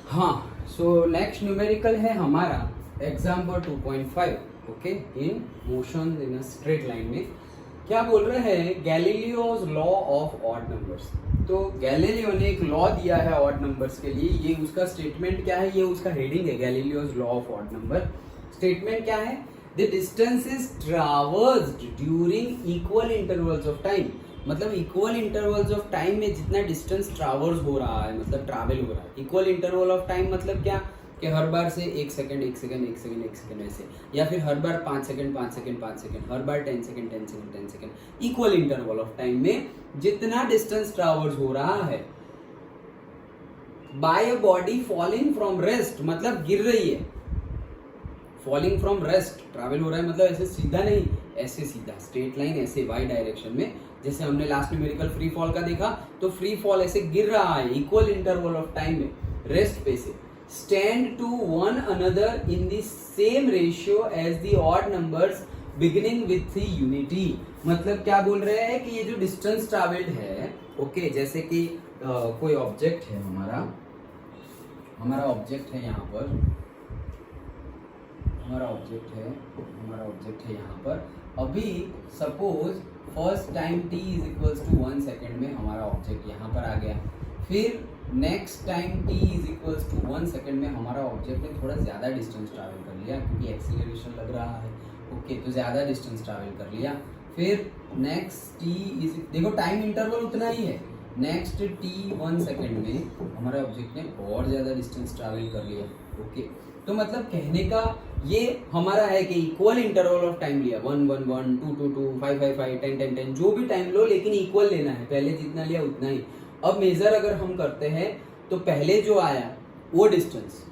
हाँ, so next numerical है हमारा example 2.5, okay, in motion in a straight line में क्या बोल रहे हैं, Galileo's law of odd numbers. तो गैलीलियो ने एक लॉ दिया है ऑड नंबर्स के लिए, ये उसका स्टेटमेंट क्या है, ये उसका हेडिंग है, Galileo's law of odd number. Statement क्या है, the distance is traversed during equal intervals of time. मतलब इक्वल इंटरवल्स ऑफ टाइम में जितना डिस्टेंस ट्रैवर्स हो रहा है, मतलब ट्रैवल हो रहा है, इक्वल इंटरवल ऑफ टाइम मतलब क्या कि हर बार से 1 सेकंड 1 सेकंड 1 सेकंड 1 सेकंड ऐसे, या फिर हर बार 5 सेकंड 5 सेकंड 5 सेकंड, हर बार 10 second 10 second 10 second. Equal interval of time में जितना डिस्टेंस ट्रैवर्स हो रहा है by a body falling from rest, मतलब गिर रही है, फॉलिंग फ्रॉम रेस्ट, ट्रैवल हो रहा है मतलब ऐसे सीधा नहीं, ऐसे सीधा स्ट्रेट लाइन ऐसे वाई डायरेक्शन में, जैसे हमने लास्ट न्यूमेरिकल फ्री फॉल का देखा, तो फ्री फॉल ऐसे गिर रहा है इक्वल इंटरवल ऑफ टाइम में रेस्ट पे से, stand to one another in the same ratio as the odd numbers beginning with the unity। मतलब क्या बोल रहे हैं कि ये जो डिस्टेंस ट्रैवल्ड है, ओके, जैसे कि कोई ऑब्जेक्ट है, हमारा ऑब्जेक्ट है यहाँ पर, हमारा ऑब्जेक्ट है यहाँ पर। अभी suppose first time t is equals to 1 second में हमारा ऑब्जेक्ट यहाँ पर आ गया, फिर next time t is equals to 1 second में हमारा ऑब्जेक्ट ने थोड़ा ज़्यादा डिस्टेंस ट्रैवल कर लिया क्योंकि एक्सीलरेशन लग रहा है, ओके, तो ज़्यादा डिस्टेंस ट्रैवल कर लिया। फिर नेक्स्ट t इज, देखो टाइम इंटरवल उतना ही है, नेक्स्ट t 1 सेकेंड में हमारा ऑब्जेक्ट ने और ज़्यादा डिस्टेंस ट्रैवल कर लिया, ओके। तो मतलब कहने का ये हमारा है कि इक्वल इंटरवल ऑफ टाइम लिया, 1 1 1 2 2 2 5 5 5 10 10 10, जो भी टाइम लो लेकिन इक्वल लेना है, पहले जितना लिया उतना ही। अब मेजर अगर हम करते हैं तो पहले जो आया वो डिस्टेंस,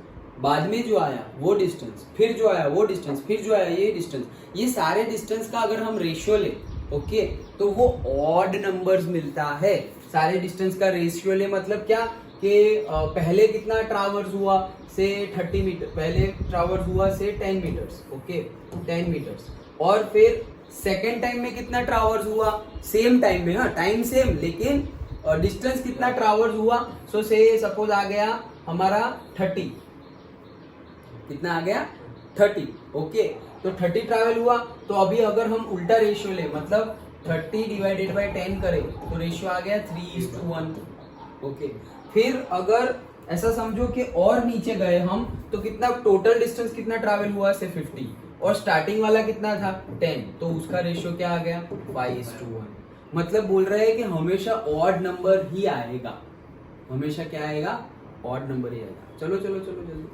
बाद में जो आया वो डिस्टेंस, फिर जो आया वो डिस्टेंस, फिर जो आया ये डिस्टेंस, ये सारे डिस्टेंस का अगर हम रेशियो ले, ओके, तो वो ऑड नंबर्स मिलता है। सारे डिस्टेंस का रेशियो ले मतलब क्या कि पहले कितना ट्रैवर्स हुआ से 30 मीटर, पहले ट्रैवर्स हुआ से 10 मीटर्स, ओके, 10 मीटर्स, और फिर सेकेंड टाइम में कितना ट्रैवर्स हुआ सेम टाइम में, हाँ टाइम सेम लेकिन डिस्टेंस कितना ट्रैवर्स हुआ, सो से सपोज आ गया हमारा 30, कितना आ गया 30, ओके, तो 30 ट्रैवल हुआ। तो अभी अगर हम उल्टा रेशियो ले, मतलब 30 डिवाइडेड बाय 10 करें तो रेशियो आ गया 3:1, ओके। फिर अगर ऐसा समझो कि और नीचे गए हम तो कितना टोटल डिस्टेंस कितना ट्रैवल हुआ से 50, और स्टार्टिंग वाला कितना था 10, तो उसका रेशियो क्या आ गया 5:1। मतलब बोल रहे हैं कि हमेशा ऑड नंबर ही आएगा, हमेशा क्या आएगा, ऑड नंबर ही आएगा। चलो चलो चलो जल्दी।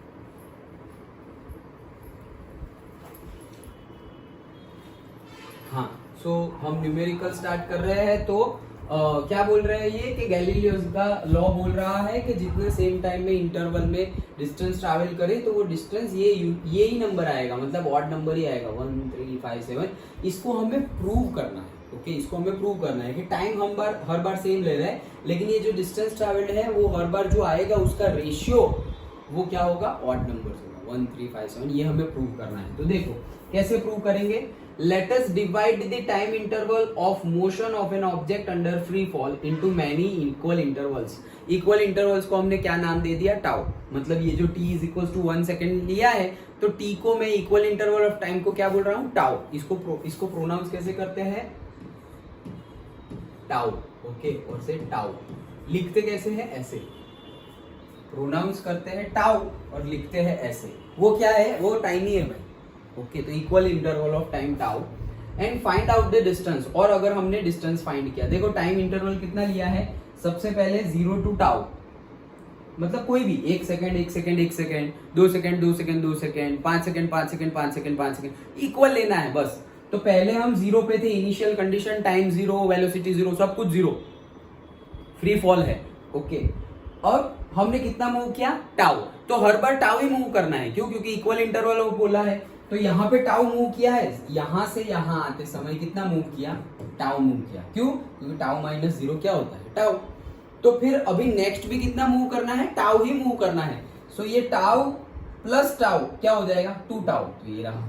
हाँ, सो हम न्यूमेरिकल स्टार्ट कर रहे हैं। तो क्या बोल रहे हैं ये कि गैलीलियोस का लॉ बोल रहा है कि जितने सेम टाइम में इंटरवल में डिस्टेंस ट्रैवल करे तो वो डिस्टेंस ये ही नंबर आएगा, मतलब ऑड नंबर ही आएगा 1 3 5 7। इसको हमें प्रूव करना है, ओके, इसको हमें प्रूव करना है कि टाइम हम हर बार सेम ले रहे हैं लेकिन ये जो डिस्टेंस ट्रैवल्ड है वो हर बार जो आएगा उसका रेशियो वो क्या होगा, ऑड नंबर्स होगा, 1 3 5 7। ये हमें प्रूव करना है। तो देखो कैसे प्रूव करेंगे। Let us divide the time interval of motion of an object under free fall into many equal intervals। Equal intervals को हमने क्या नाम दे दिया, टाउ। मतलब ये जो t is equals to 1 second लिया है तो t को मैं इक्वल इंटरवल ऑफ टाइम को क्या बोल रहा हूँ, टाउ। इसको प्रोनाउंस कैसे करते हैं, टाउ, ओके, और से टाउ। लिखते कैसे हैं, ऐसे प्रोनाउंस करते हैं टाउ और लिखते हैं ऐसे। वो क्या है, वो टाइम ही है भाई, ओके। तो equal interval of time tau and find out the distance. और अगर हमने डिस्टेंस फाइंड किया, देखो टाइम इंटरवल कितना लिया है, सबसे पहले 0 to टाउ, मतलब कोई भी 1 second 1 second 1 second 2 second 2 second 2 second 5 second 5 second 5 second 5 second, equal लेना है बस। तो पहले हम 0 पे थे, इनिशियल कंडीशन टाइम 0, वेलोसिटी 0, सब कुछ 0, फ्री फॉल है, ओके। और हमने कितना मूव किया, टाउ। तो हर बार टाउ ही मूव करना है, क्यों, क्योंकि इक्वल इंटरवल बोला है। तो यहाँ पे टाउ मूव किया है, यहां से यहां आते समय कितना मूव किया, टाउ मूव किया। क्यों, क्योंकि टाउ माइनस 0 क्या होता है, टाउ। तो फिर अभी नेक्स्ट भी कितना मूव करना है, टाउ ही मूव करना है। सो ये टाउ प्लस टाउ क्या हो जाएगा, 2 टाउ, तो ये रहा।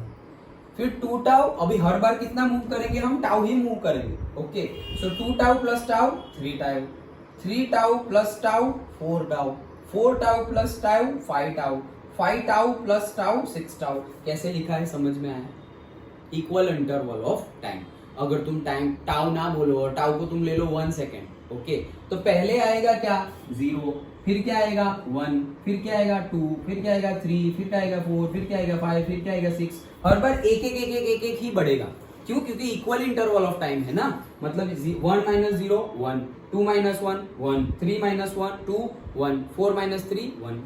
फिर 2 टाउ, अभी हर बार कितना मूव करेंगे हम, टाउ ही मूव करेंगे, ओके। सो 2 tau plus tau 3 tau, 3 tau plus tau 4 tau, 4 tau plus tau 5 tau, 5 tau plus tau 6 tau. कैसे लिखा है समझ में आया? Equal interval of time. अगर तुम टाइम टाउ ना बोलो और टाउ को तुम ले लो 1 सेकेंड, ओके, तो पहले आएगा क्या 0, फिर क्या आएगा 1, फिर क्या आएगा 2, फिर क्या आएगा 3, फिर क्या आएगा 4, फिर क्या आएगा 5, फिर क्या आएगा 6। हर बार एक एक एक एक एक एक ही बढ़ेगा। क्यों? क्योंकि इक्वल इंटरवल ऑफ टाइम है ना, मतलब 1 minus 0 1, 2 minus 1 1, 3 minus 1 2 1, 4 minus 3 1।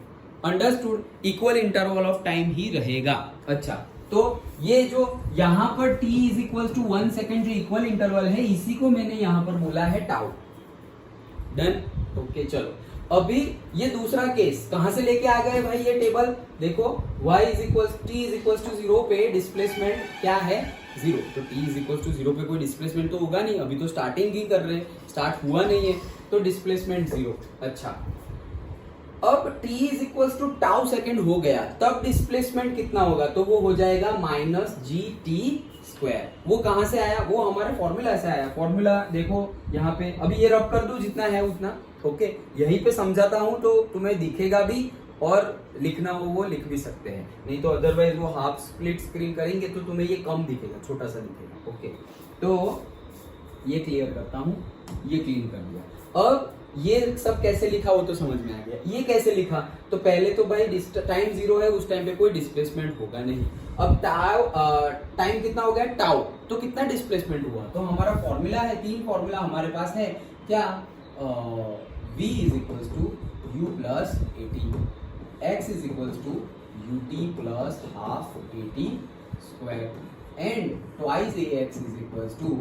Understood? Equal interval of time ही रहेगा। अच्छा, तो ये जो यहाँ पर t is equal to 1 second जो इक्वल इंटरवल है, इसी को मैंने यहाँ पर बोला है टाउ। डन? ओके, चलो अभी ये दूसरा केस कहां से लेके आ गए भाई? ये टेबल देखो, y is equal t is equal to 0 पे डिस्प्लेसमेंट क्या है 0, तो t इज इक्वल टू 0 पे कोई डिस्प्लेसमेंट तो होगा नहीं, अभी तो स्टार्टिंग ही कर रहे हैं, स्टार्ट हुआ नहीं है, तो डिस्प्लेसमेंट 0। अच्छा, अब t is equal to tau second हो गया, तब डिस्प्लेसमेंट कितना होगा? तो वो हो जाएगा माइनस GT²। वो कहां से आया? वो हमारे फॉर्मूला से आया। फॉर्मूला देखो यहाँ पे, अभी ये रब कर दू जितना है उतना, ओके, यहीं पे समझाता हूं तो तुम्हें दिखेगा भी, और लिखना हो वो लिख भी सकते हैं, नहीं तो अदरवाइज वो हाफ स्प्लिट स्क्रीन करेंगे तो तुम्हें ये कम दिखेगा, छोटा सा दिखेगा। ओके, तो ये क्लियर करता हूं, ये क्लीन कर दिया। अब ये सब कैसे लिखा वो तो समझ में आ गया। ये कैसे लिखा? तो पहले तो भाई टाइम 0 है, उस टाइम पे कोई डिस्प्लेसमेंट होगा नहीं। अब टाइम कितना हो गया टाउ, तो कितना डिस्प्लेसमेंट हुआ? तो हमारा फॉर्मूला है, 3 फॉर्मूला हमारे पास है क्या? v is equal to u plus AT, x is equal to ut plus half AT square, and twice ax is equal to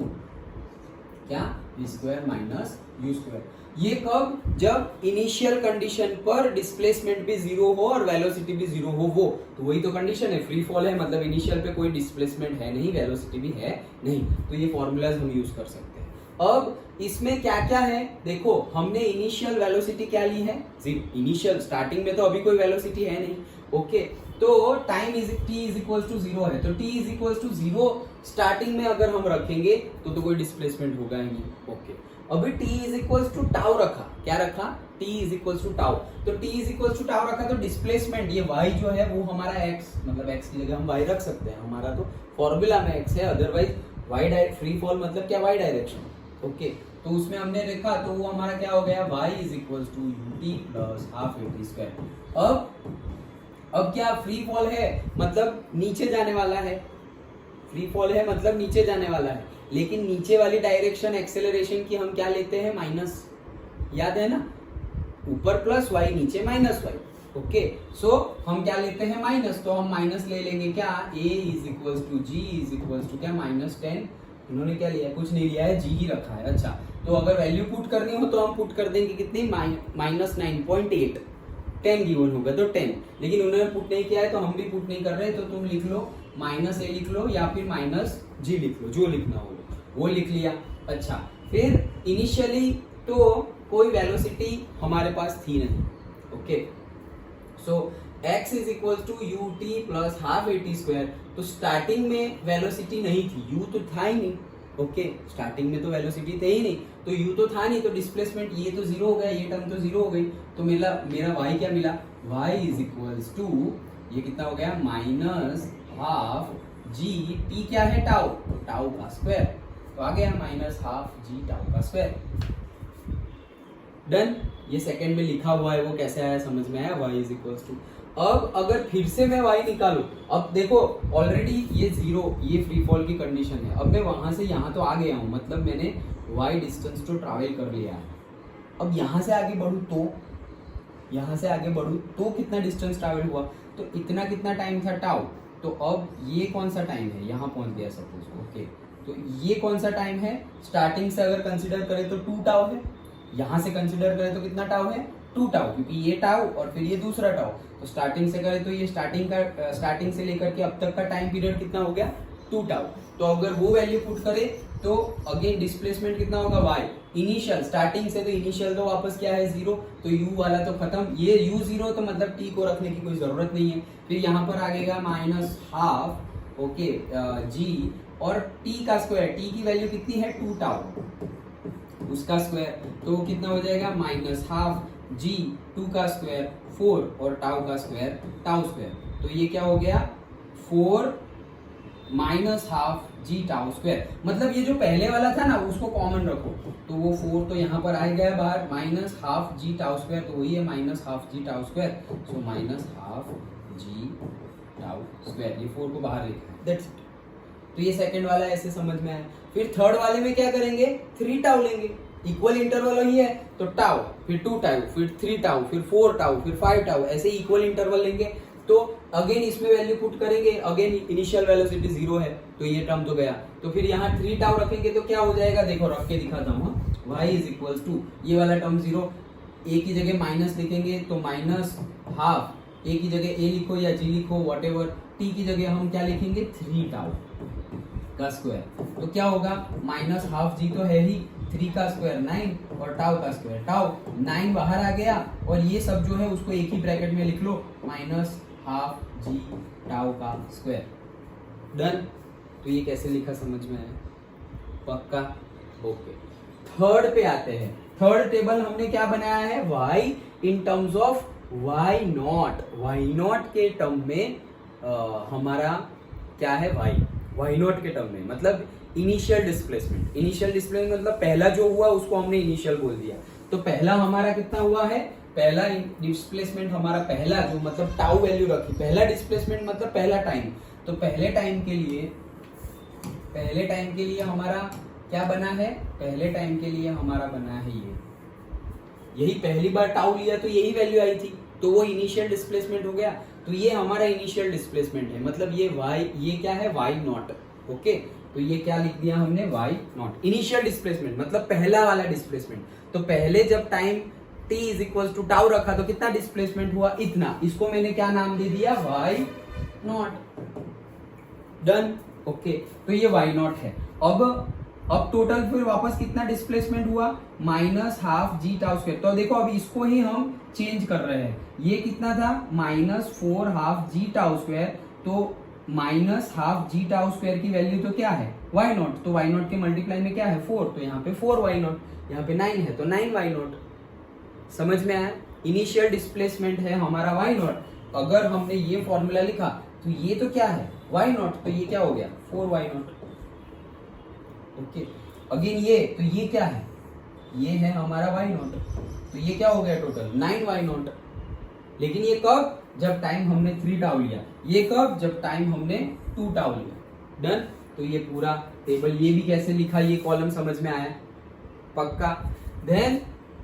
क्या? v square minus u square. ये कब? जब इनिशियल कंडीशन पर displacement भी 0 हो और वेलोसिटी भी 0 हो, वो तो वही तो कंडीशन है, फ्री फॉल है, मतलब इनिशियल पे कोई डिस्प्लेसमेंट है नहीं, वेलोसिटी भी है नहीं, तो ये फॉर्मूलाज हम यूज कर सकते हैं। अब इसमें क्या क्या है देखो, हमने इनिशियल वेलोसिटी क्या ली है 0, इनिशियल स्टार्टिंग में तो अभी कोई वेलोसिटी है नहीं, ओके, तो time is t is equal to 0 है, तो t is equal to 0 starting में अगर हम रखेंगे तो कोई डिस्प्लेसमेंट होगा ही नहीं, ओके। अभी t is equal to tau रखा, क्या रखा? t is equal to tau, तो t is equal to tau रखा, तो डिस्प्लेसमेंट ये y जो है वो हमारा x, मतलब x की जगह हम y रख सकते हैं, हमारा तो फॉर्मूला में x है, अदरवाइज y फ्री फॉल मतलब क्या? y डायरेक्शन, ओके, तो उसमें हमने लिखा, तो वो हमारा क्या हो गया? y is equal to ut plus half AT square. अब क्या? फ्री फॉल है मतलब नीचे जाने वाला है, फ्री फॉल है मतलब नीचे जाने वाला है, लेकिन नीचे वाली डायरेक्शन एक्सेलरेशन की हम क्या लेते हैं? माइनस, याद है ना? ऊपर प्लस y, नीचे माइनस y, ओके, सो हम क्या लेते हैं? माइनस, तो हम माइनस ले लेंगे क्या? a is equal to g is equal to क्या? -10। इन्होंने क्या लिया? कुछ नहीं लिया है, g ही रखा है। अच्छा, तो अगर वैल्यू पुट करनी हो तो हम पुट कर देंगे कितनी? -9.8, 10 गिवन होगा तो 10, लेकिन उन्होंने पुट नहीं किया है तो हम भी पुट नहीं कर रहे, तो तुम लिख लो -a लिख लो या फिर -g लिख लो, जो लिखना हो वो लिख लिया। अच्छा, फिर इनिशियली तो कोई वेलोसिटी हमारे पास थी नहीं, okay, so x is equal to ut plus half AT square, तो स्टार्टिंग में वेलोसिटी नहीं थी, u तो था ही नहीं, ओके, स्टार्टिंग में तो वेलोसिटी थे ही नहीं, तो u तो था नहीं, तो डिस्प्लेसमेंट ये तो 0 हो गया, ये टर्म तो 0 हो गई, तो मेरा y क्या मिला? y इज इक्वल टू ये कितना हो गया? माइनस हाफ g, t क्या है? टाउ, टाउ का स्क्वायर, तो आ गया माइनस हाफ g टाउ का स्क्वायर। डन? ये सेकंड में लिखा हुआ है, वो कैसे आया समझ में आया? y इज इक्वल टू, अब अगर फिर से मैं y निकालू, अब देखो ऑलरेडी ये 0, ये फ्री फॉल की कंडीशन है, अब मैं वहां से यहाँ तो आ गया हूँ, मतलब मैंने y डिस्टेंस तो ट्रैवल कर लिया है। अब यहाँ से आगे बढ़ू तो, यहाँ से आगे बढ़ू तो कितना डिस्टेंस ट्रैवल हुआ? तो इतना कितना टाइम था? टाउ। तो अब ये कौन सा टाइम है? यहाँ पहुंच गया सपोज, ओके, तो ये कौन सा टाइम है? स्टार्टिंग से अगर कंसिडर करें तो 2 टाउ है, यहाँ से कंसिडर करें तो कितना टाउ है? 2 टाउ, क्योंकि ये टाउ और फिर ये दूसरा टाउ, तो स्टार्टिंग से करें तो ये स्टार्टिंग से लेकर के अब तक का टाइम पीरियड कितना हो गया? 2 टाउ। तो अगर वो वैल्यू पुट करें तो अगेन डिस्प्लेसमेंट कितना होगा? y, इनिशियल स्टार्टिंग से, तो इनिशियल तो वापस क्या है? 0, तो u वाला तो खत्म, ये u 0, तो मतलब t को रखने की कोई जरूरत नहीं है। फिर यहाँ पर आगेगा माइनस हाफ, ओके, g और t का स्क्वायर, t की वैल्यू कितनी है? 2 टाउ, उसका स्क्वायर, तो कितना हो जाएगा? माइनस हाफ जी 2 का स्क्वायर 4 और टाउ का स्क्वायर टाउ स्क्वायर, तो ये क्या हो गया 4 minus half g tau square. मतलब ये जो पहले वाला था ना उसको कॉमन रखो, तो वो 4 तो यहाँ पर आ गया बाहर, minus half g tau square, तो वही है minus half g tau square, so minus half g tau square, ये 4 को बाहर लिखा है, दैट्स इट। तो ये सेकंड वाला ऐसे समझ में आया। फिर थर्ड वाले में क्या करेंगे 3 टाउ लेंगे, इक्वल इंटरवल वही है तो टाउ, फिर 2 टाउ, फिर 3 टाउ, फिर 4 टाउ, फिर 5 टाउ, ऐसे इक्वल इंटरवल लेंगे। तो अगेन इसमें वैल्यू पुट करेंगे, अगेन इनिशियल वेलोसिटी 0 है तो ये टर्म तो गया, तो फिर यहाँ 3 टाउ रखेंगे तो क्या हो जाएगा, देखो रख के दिखाता हूँ, y इज इक्वल टू ये वाला टर्म 0, a की जगह माइनस लिखेंगे तो माइनस हाफ, a की जगह a लिखो या g लिखो व्हाटएवर, t की जगह हम क्या लिखेंगे 3 टाउ का स्क्वायर, तो क्या होगा माइनस हाफ जी तो है ही, 3 का स्क्वायर 9 और टाउ का स्क्वायर टाउ, 9 बाहर आ गया और ये सब जो है उसको एक ही ब्रैकेट में लिख लो, माइनस हाफ जी टाउ का स्क्वायर, डन। तो ये कैसे लिखा समझ में आया, पक्का, ओके। थर्ड पे आते हैं, थर्ड टेबल हमने क्या बनाया है y in terms of y not के टर्म में हमारा क्या है y नॉट के टर्म में, मतलब इनिशियल डिस्प्लेसमेंट मतलब पहला जो हुआ उसको हमने इनिशियल बोल दिया, तो पहला हमारा कितना हुआ है, पहला डिस्प्लेसमेंट हमारा पहला जो मतलब टाउ वैल्यू रखी, पहला डिस्प्लेसमेंट मतलब पहला टाइम, तो पहले टाइम के लिए हमारा क्या बना है, पहले टाइम के लिए हमारा बना है यही पहली बार टाउ लिया तो यही वैल्यू आई थी, तो वो इनिशियल डिस्प्लेसमेंट हो गया, तो ये हमारा इनिशियल डिस्प्लेसमेंट है, मतलब ये क्या है y नॉट, ओके। तो ये क्या लिख दिया हमने y नॉट, इनिशियल डिस्प्लेसमेंट मतलब पहला वाला डिस्प्लेसमेंट, तो पहले जब time t is equal to tau रखा तो कितना डिस्प्लेसमेंट हुआ, इतना, इसको मैंने क्या नाम दे दिया y नॉट, डन, ओके। तो ये y नॉट है। अब टोटल फिर वापस कितना डिस्प्लेसमेंट हुआ, minus half g tau square, तो देखो अब इसको ही हम चेंज कर रहे हैं, ये कितना था minus 4 half g tau square, तो minus half g tau square की वैल्यू तो क्या है y नॉट, तो y नॉट के मल्टीप्लाई में क्या है 4, तो यहाँ पे 4 y नॉट, यहाँ पे 9 है तो 9 y नॉट, समझ में आया। इनिशियल डिस्प्लेसमेंट है हमारा y नॉट, अगर हमने ये फॉर्मूला लिखा तो ये तो क्या है y नॉट, तो ये क्या हो गया 4 y नॉट, ओके। अगेन ये तो ये क्या है, ये है हमारा y नॉट, तो ये क्या हो गया टोटल 9 y नॉट, लेकिन ये कब, जब टाइम हमने 3 टाउ लिया, ये कब, जब टाइम हमने 2 टाउ लिया, डन। तो ये पूरा टेबल, ये भी कैसे लिखा, ये कॉलम समझ में आया, पक्का। देन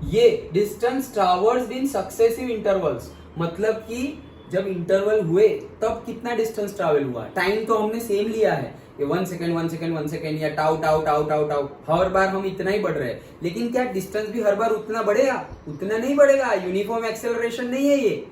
ये डिस्टेंस ट्रैवर्स्ड इन सक्सेसिव इंटरवल्स, मतलब कि जब इंटरवल हुए तब कितना डिस्टेंस ट्रैवल हुआ, टाइम तो हमने सेम लिया है, ये 1 सेकंड 1 सेकंड 1 सेकंड या tau tau tau tau tau, हर बार हम इतना ही बढ़ रहे हैं, लेकिन क्या डिस्टेंस भी हर बार उतना बढ़ेगा, उतना नहीं बढ़ेगा, यूनिफॉर्म एक्सेलरेशन नहीं है ये,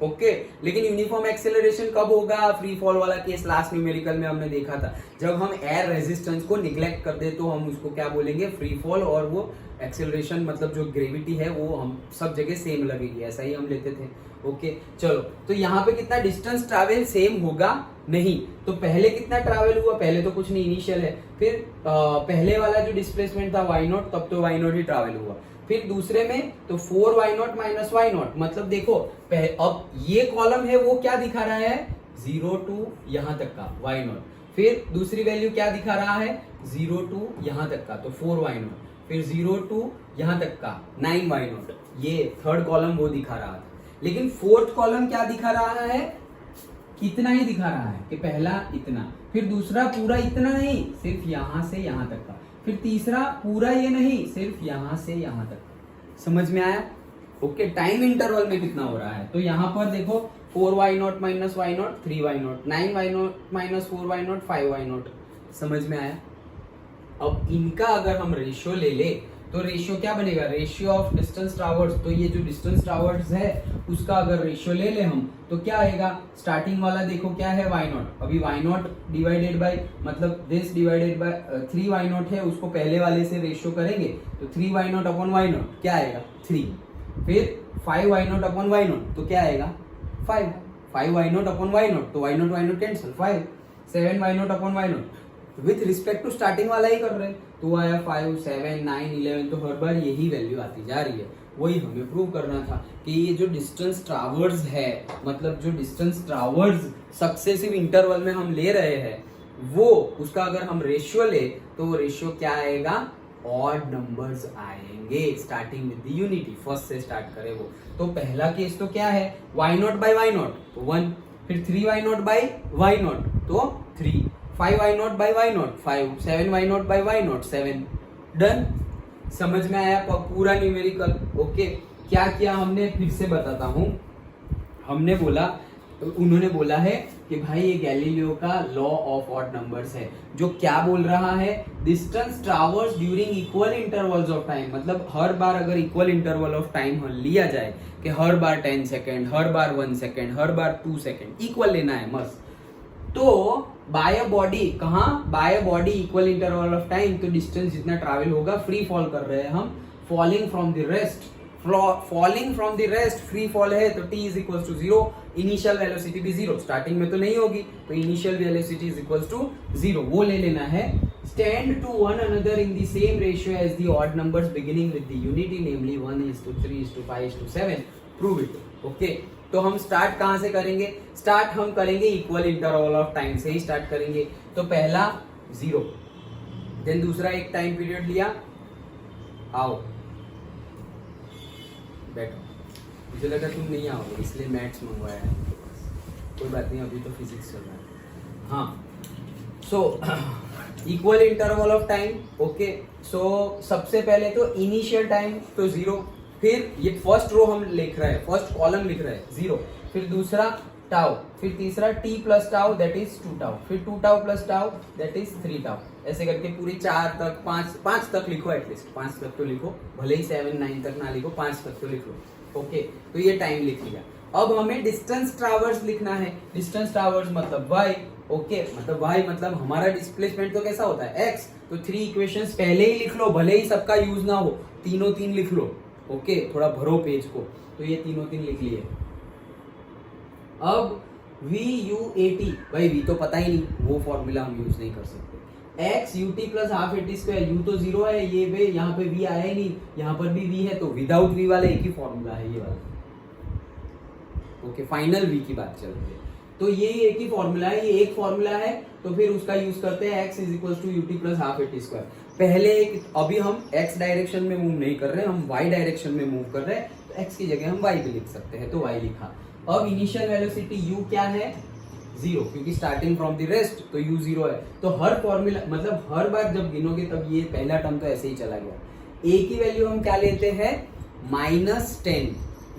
ओके। लेकिन यूनिफॉर्म एक्सेलरेशन कब होगा, फ्री फॉल वाला केस लास्ट न्यूमेरिकल में हमने देखा था, जब हम एयर रेजिस्टेंस को निग्लेक्ट कर दे तो हम उसको क्या बोलेंगे फ्री फॉल, और वो एक्सेलरेशन मतलब जो ग्रेविटी है वो हम सब जगह सेम लगेगी, ऐसा ही हम लेते थे, ओके। चलो, तो यहाँ पे कितना डिस्टेंस ट्रैवल सेम होगा नहीं, तो पहले कितना ट्रैवल हुआ, पहले तो कुछ नहीं, इनिशियल है, फिर पहले वाला जो डिस्प्लेसमेंट था y नॉट, तब तो y नॉट ही ट्रैवल हुआ, फिर दूसरे में तो 4 y not minus y not, मतलब देखो अब ये कॉलम है वो क्या दिखा रहा है 0 टू यहाँ तक का y नॉट, फिर दूसरी वैल्यू क्या दिखा रहा है 0 टू यहाँ तक का, तो 4 y नॉट, फिर 0 टू यहाँ तक का 9 y नॉट, ये थर्ड कॉलम वो दिखा रहा था, लेकिन फोर्थ कॉलम क्या दिखा रहा है, कितना ही दिखा रहा है कि पहला इतना, फिर दूसरा पूरा इतना नहीं, सिर्फ यहां से यहां तक का, फिर तीसरा पूरा ये नहीं, सिर्फ यहां से यहां तक का, समझ में आया, ओके। टाइम इंटरवल में कितना हो रहा है, तो यहाँ पर देखो 4 y not minus y not 3 y not, 9 y not minus 4 y not 5 y not, समझ में आया। अब इनका अगर हम रेशियो ले ले तो रेशियो क्या बनेगा, रेशियो ऑफ डिस्टेंस ट्रैवर्स, तो ये जो डिस्टेंस ट्रैवर्स है उसका अगर रेशियो ले ले हम तो क्या आएगा, स्टार्टिंग वाला देखो क्या है y नॉट, अभी y नॉट डिवाइडेड बाय मतलब this divided by 3 y not है, उसको पहले वाले से रेशियो करेंगे तो 3 y not upon y not क्या आएगा 3, फिर 5 y not upon y not तो क्या आएगा 5 y not upon y not, तो y not cancel, 5 7 y not upon y not, with respect to starting वाला ही कर रहे हैं, तो आया 5 7 9 11, तो हर बार यही वैल्यू आती जा रही है, वही हमें प्रूव करना था कि ये जो डिस्टेंस ट्रावर्स है, मतलब जो डिस्टेंस ट्रावर्स सक्सेसिव इंटरवल में हम ले रहे हैं, वो उसका अगर हम रेशियो ले तो वो रेशियो क्या आएगा, ऑड नंबर्स आएंगे starting with the unity. First से स्टार्ट करें वो, तो पहला केस तो क्या है, y0 by y0 तो 1, फिर 3y0 by y0 तो 3, 5y0 by y0 5, 7y0 by y0 7। Done, समझ में आया पूरा न्यूमेरिकल। ओके, क्या किया हमने, फिर से बताता हूं। हमने बोला, उन्होंने बोला है कि भाई ये गैलीलियो का लॉ ऑफ ऑड नंबर्स है, जो क्या बोल रहा है, distance traverse during equal intervals of time, मतलब हर बार अगर इक्वल इंटरवल ऑफ टाइम लिया जाए कि हर बार 10 सेकेंड, हर बार 1 सेकेंड, हर बार 2 सेकेंड, इक्वल लेना है मस्त। तो बाय अ बॉडी, कहाँ, by a body equal interval of time, तो डिस्टेंस जितना ट्रैवल होगा, फ्री फॉल कर रहे हैं हम, falling from the rest, falling from the rest, free fall है तो t is equal to 0, initial velocity भी 0, स्टार्टिंग में तो नहीं होगी, तो initial velocity is equal to 0, वो ले लेना है। Stand to one another in the same ratio as the odd numbers beginning with the unity, namely 1:3:5:7, prove it. Okay, तो हम स्टार्ट कहां से करेंगे, स्टार्ट हम करेंगे इक्वल इंटरवल ऑफ टाइम से ही स्टार्ट करेंगे। तो पहला 0, देन दूसरा एक टाइम पीरियड लिया, आओ बैठो, मुझे लगा तुम नहीं आओगे इसलिए मैथ्स मंगवाया है, कोई बात नहीं, अभी तो फिजिक्स चल रहा है। हाँ, so equal interval of time. Okay, so सबसे पहले तो इनिशियल टाइम तो 0, फिर ये फर्स्ट रो हम लिख रहे हैं, फर्स्ट कॉलम लिख रहे हैं 0, फिर दूसरा टाउ, फिर तीसरा t plus tau that is 2 tau, फिर 2 tau plus tau that is 3 tau, ऐसे करके पूरी 4 तक 5 तक लिखो, एटलीस्ट 5 तक तो लिखो, भले ही 7 9 तक ना लिखो, 5 तक तो लिख लो। ओके, तो ये टाइम लिख लिया। अब हमें डिस्टेंस ट्रावर्स लिखना है, डिस्टेंस ट्रावर्स मतलब y। ओके, मतलब y मतलब हमारा डिस्प्लेसमेंट तो कैसा होता है, x, तो 3 इक्वेशंस पहले ही लिख लो, भले ही सबका यूज ना हो, तीनों 3 लिख लो। ओके, थोड़ा भरो पेज को, तो ये तीनों 3 लिख लिए। अब VUAT, भाई V तो पता ही नहीं, वो फॉर्मूला हम यूज नहीं कर सकते। X UT plus half AT square, U तो 0 है, ये वे यहाँ पे V आया ही नहीं, यहाँ पर भी V है, तो विदाउट V वाला एक ही फॉर्मूला है, ये वाला। ओके, फाइनल V की बात चल रही है, तो ये एक ही फॉर्मूला है, ये एक फॉर्मूला है, तो फिर उसका यूज करते हैं, x is equal to UT plus half AT square. पहले अभी हम x डायरेक्शन में मूव नहीं कर रहे हैं, हम y डायरेक्शन में मूव कर रहे हैं, तो x की जगह हम y भी लिख सकते हैं, तो y लिखा। अब इनिशियल वेलोसिटी u क्या है, 0, क्योंकि स्टार्टिंग फ्रॉम द रेस्ट, तो u 0 है, तो हर फॉर्मूला मतलब हर बार जब गिनोगे तब ये पहला टर्म तो ऐसे ही चला गया। a की वैल्यू हम क्या लेते हैं, -10,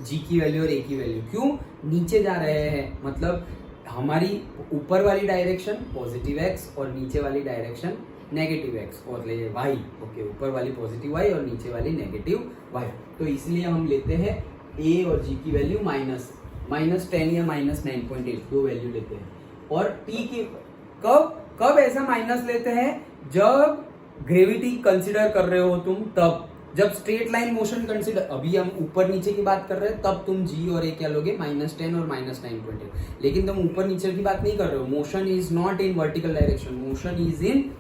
g की वैल्यू और a की वैल्यू, क्यों, नीचे जा रहे हैं, मतलब हमारी ऊपर वाली डायरेक्शन पॉजिटिव x और नीचे वाली डायरेक्शन नेगेटिव x और ले y। ओके, ऊपर वाली पॉजिटिव y और नीचे वाली नेगेटिव y, तो इसलिए हम लेते हैं a और g की वैल्यू -10 या -9.8, दो वैल्यू लेते हैं। और t की कब ऐसा माइनस लेते हैं, जब ग्रेविटी कंसिडर कर रहे हो तुम, तब जब स्ट्रेट लाइन मोशन कंसिडर, अभी हम ऊपर नीचे की बात कर रहे हैं, तब तुम g और a क्या लोगे, -10 और -9.8, लेकिन तुम ऊपर नीचे की बात नहीं कर रहे हो। Motion is not in vertical direction, motion is in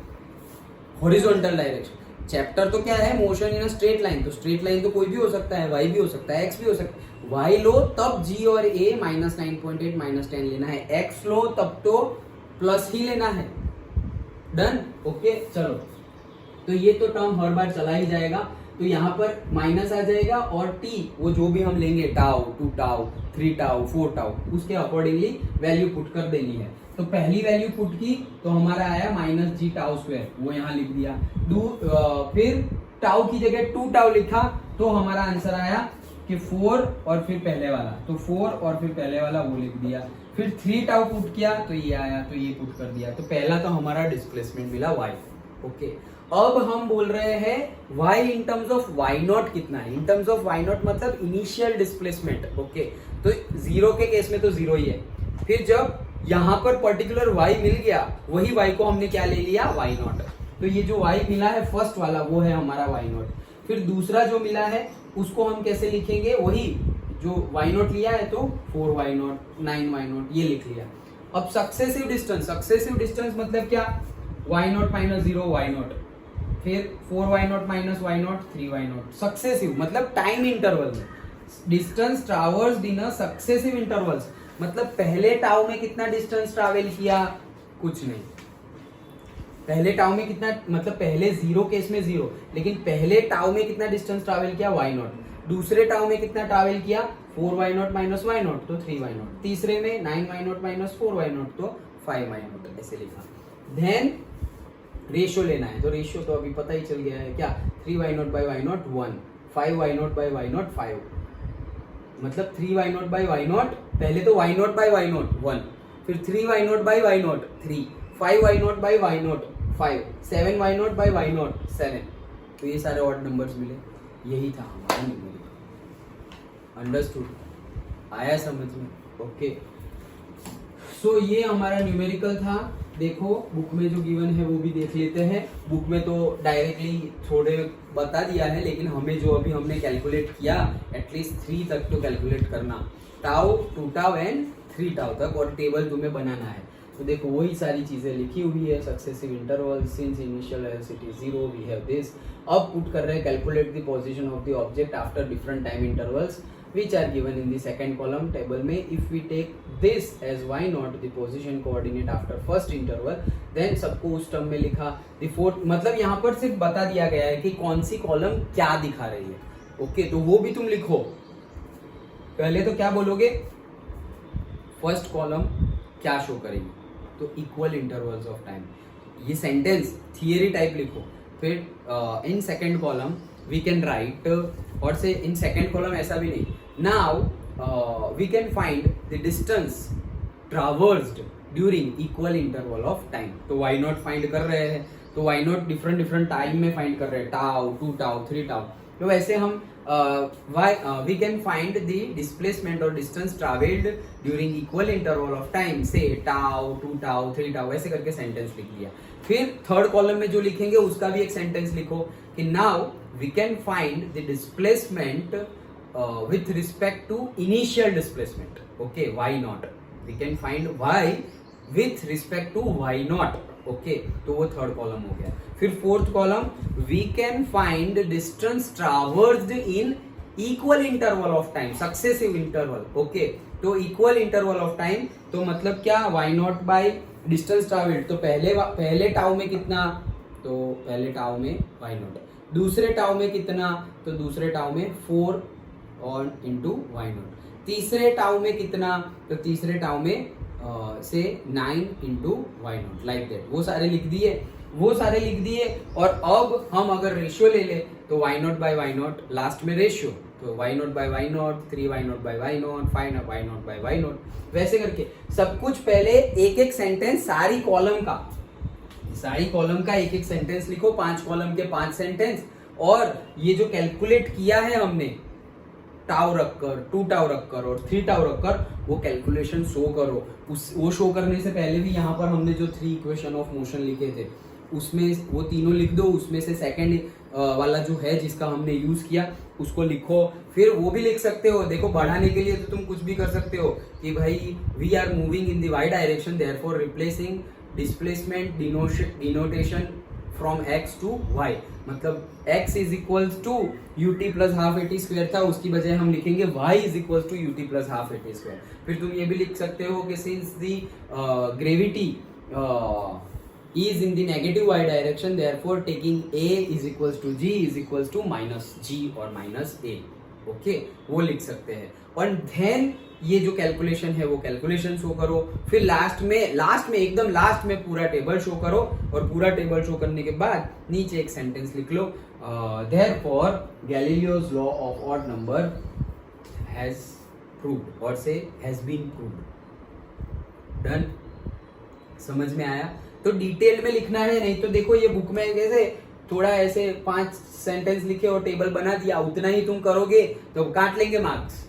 horizontal direction. Chapter तो क्या है, motion in a straight line, तो स्ट्रेट लाइन तो कोई भी हो सकता है, y भी हो सकता है, x भी हो सकता है। y लो तब g और a -9.8 -10 लेना है, x लो तब तो प्लस ही लेना है। डन। ओके, चलो, तो ये तो टर्म हर बार चला ही जाएगा, तो यहाँ पर माइनस आ जाएगा, और t वो जो भी हम लेंगे, टाउ, 2 टाउ, 3 टाउ, 4 टाउ, उसके अकॉर्डिंगली वैल्यू पुट कर देनी है। तो पहली वैल्यू पुट की तो हमारा आया -g टाउ स्क्वायर, वो यहाँ लिख दिया। फिर टाउ की जगह 2 टाउ लिखा, तो हमारा आंसर आया कि 4 और फिर पहले वाला, तो 4 और फिर पहले वाला वो लिख दिया। फिर 3 टाउ पुट किया तो ये आया, तो ये पुट कर दिया, तो पहला तो हमारा डिस्प्लेसमेंट मिला y। ओके, अब हम बोल रहे हैं y in terms of y0 कितना है, इन टर्म्स ऑफ y0 मतलब इनिशियल डिस्प्लेसमेंट। ओके, तो 0 के केस में तो 0 ही है। फिर जब यहाँ पर पर्टिकुलर y मिल गया, वही y को हमने क्या ले लिया, y0। तो ये जो y मिला है फर्स्ट वाला, वो है हमारा y0। फिर दूसरा जो मिला है उसको हम कैसे लिखेंगे, वही जो y0 लिया है, तो 4y0 9y0 ये लिख लिया। अब सक्सेसिव डिस्टेंस मतलब क्या, y0 -0 y0, फिर 4y0 minus y0 3y0 successive, मतलब टाइम इंटरवल में डिस्टेंस ट्रैवर्स्ड इन अ सक्सेसिव इंटरवल्स, मतलब पहले टाउ में कितना डिस्टेंस ट्रैवल किया, कुछ नहीं। पहले टाउ में कितना, मतलब पहले जीरो केस में जीरो, लेकिन पहले टाउ में कितना डिस्टेंस ट्रैवल किया y0, दूसरे टाउ में कितना ट्रैवल किया 4y0 माइनस y0 तो 3y0, तीसरे में 9y0 माइनस 4y0 तो 5y0, ऐसे लिखा। देन रेशियो लेना है, तो रेशियो तो अभी पता ही चल गया है क्या, 3y0 by y0 1, 5y0 by y0 5, मतलब 3y0 बाई y0, पहले तो y0 बाई y0 1, फिर 3y0 by y0 3, 5y0 by y0 5, 7y0 by y0 7, तो ये सारे ऑड नंबर्स मिले। यही था हमारा न्यूमेरिकल। अंडरस्टूड, आया समझ में? ओके, सो ये हमारा न्यूमेरिकल था। देखो बुक में जो गिवन है वो भी देख लेते हैं। बुक में तो डायरेक्टली थोड़े बता दिया है, लेकिन हमें जो अभी हमने कैलकुलेट किया एटलीस्ट 3 तक तो कैलकुलेट करना, टाउ 2 टाउ एंड 3 टाउ तक, और टेबल तुम्हें बनाना है। तो देखो वही सारी चीजें लिखी हुई है, successive interval since initial velocity 0 we have this. अब पुट कर रहे हैं calculate the position of the object after different time intervals which are given in the second column table में। if we take this as y0 the position coordinate after first interval, then सबको उस term में लिखा the fourth, मतलब यहाँ पर सिर्फ बता दिया गया है कि कौन सी कॉलम क्या दिखा रही है। ओके, तो वो भी तुम लिखो। पहले तो क्या बोलोगे, फर्स्ट कॉलम क्या शो करेगी, तो इक्वल इंटरवल्स ऑफ टाइम, ये सेंटेंस थियरी टाइप लिखो। फिर in second column we can write, और से इन सेकेंड कॉलम ऐसा भी नहीं, now we can find the distance traversed during equal interval of time. तो y0 फाइंड कर रहे हैं, तो y0 डिफरेंट डिफरेंट टाइम में फाइंड कर रहे हैं, टाउ 2 टाउ 3 टाउ। तो वैसे हम we can find the displacement और distance travelled during equal interval of time से टाउ 2 टाउ 3 टाउ, ऐसे करके सेंटेंस लिख लिया। फिर थर्ड कॉलम में जो लिखेंगे उसका भी एक सेंटेंस लिखो कि now we can find the displacement with respect to initial displacement, okay, y0, we can find y with respect to y0, okay, तो वो थर्ड कॉलम हो गया। फिर fourth column we can find distance traversed in equal interval of time, successive interval, okay, तो equal interval of time तो मतलब क्या, y0 by distance traveled, तो पहले टाउ में कितना, तो पहले टाउ में y0, दूसरे टाउ में कितना, तो दूसरे टाउ में 4 और इंटू y0, तीसरे टाउ में कितना, तो तीसरे टाउ में से 9 इंटू y0, लाइक दैट। वो सारे लिख दिए। और अब हम अगर रेशियो ले ले तो y0 बाई y0, लास्ट में रेशियो, तो y0 by y0, 3y0 by y0, 5y0 by y0, वैसे करके सब कुछ पहले एक एक सेंटेंस, सारी कॉलम का एक एक सेंटेंस लिखो, 5 कॉलम के 5 सेंटेंस। और ये जो कैलकुलेट किया है हमने, टाउ रखकर, 2 टाउ रखकर और 3 टाउ रखकर, वो कैलकुलेशन शो करो। वो शो करने से पहले भी यहाँ पर हमने जो 3 इक्वेशन ऑफ मोशन लिखे थे उसमें वो तीनों लिख दो, उसमें से सेकंड वाला जो है जिसका हमने यूज किया उसको लिखो। फिर वो भी लिख सकते हो, देखो बढ़ाने के लिए तो तुम कुछ भी कर सकते हो कि भाई we are moving in the Y direction, therefore replacing displacement denotation from x to y, मतलब x is equals to ut plus half at square था, उसकी बजाय हम लिखेंगे y is equals to ut plus half at square. फिर तुम ये भी लिख सकते हो कि since the gravity is in the negative y direction, therefore taking a is equals to g is equals to minus g or minus a, okay, वो लिख सकते हैं। और then ये जो कैलकुलेशन है वो कैलकुलेशन शो करो। फिर लास्ट में एकदम लास्ट में पूरा टेबल शो करो, और पूरा टेबल शो करने के बाद नीचे एक सेंटेंस लिख लो, therefore Galileo's law of odd number has proved, और से has been proved। डन, समझ में आया? तो डिटेल में लिखना है, नहीं तो देखो ये बुक में कैसे थोड़ा ऐसे 5 सेंटेंस लिखे और टेबल बना दिया, उतना ही तुम करोगे तो काट लेंगे मार्क्स।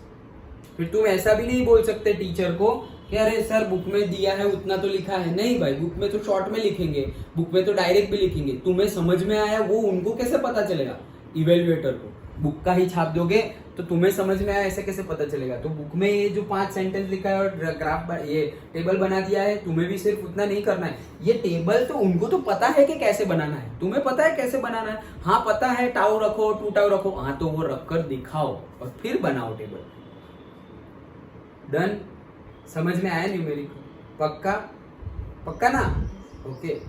फिर तुम ऐसा भी नहीं बोल सकते टीचर को कि अरे सर बुक में दिया है उतना तो लिखा है। नहीं भाई, बुक में तो शॉर्ट में लिखेंगे, बुक में तो डायरेक्ट भी लिखेंगे। तुम्हें समझ में आया वो उनको कैसे पता चलेगा, इवेल्युएटर को। बुक का ही छाप दोगे तो तुम्हें समझ में आया ऐसे कैसे पता चलेगा? तो बुक में ये जो 5 सेंटेंस लिखा है और ग्राफ ये टेबल बना दिया है, तुम्हें भी सिर्फ उतना नहीं करना है। ये टेबल तो उनको तो पता है कि कैसे बनाना है, तुम्हें पता है कैसे बनाना है। हाँ पता है टाउ रखो, 2 टाउ रखो, हाँ तो वो रखकर दिखाओ और फिर बनाओ टेबल। डन? समझ में आया न्यूमेरिक? पक्का? पक्का ना? ओके।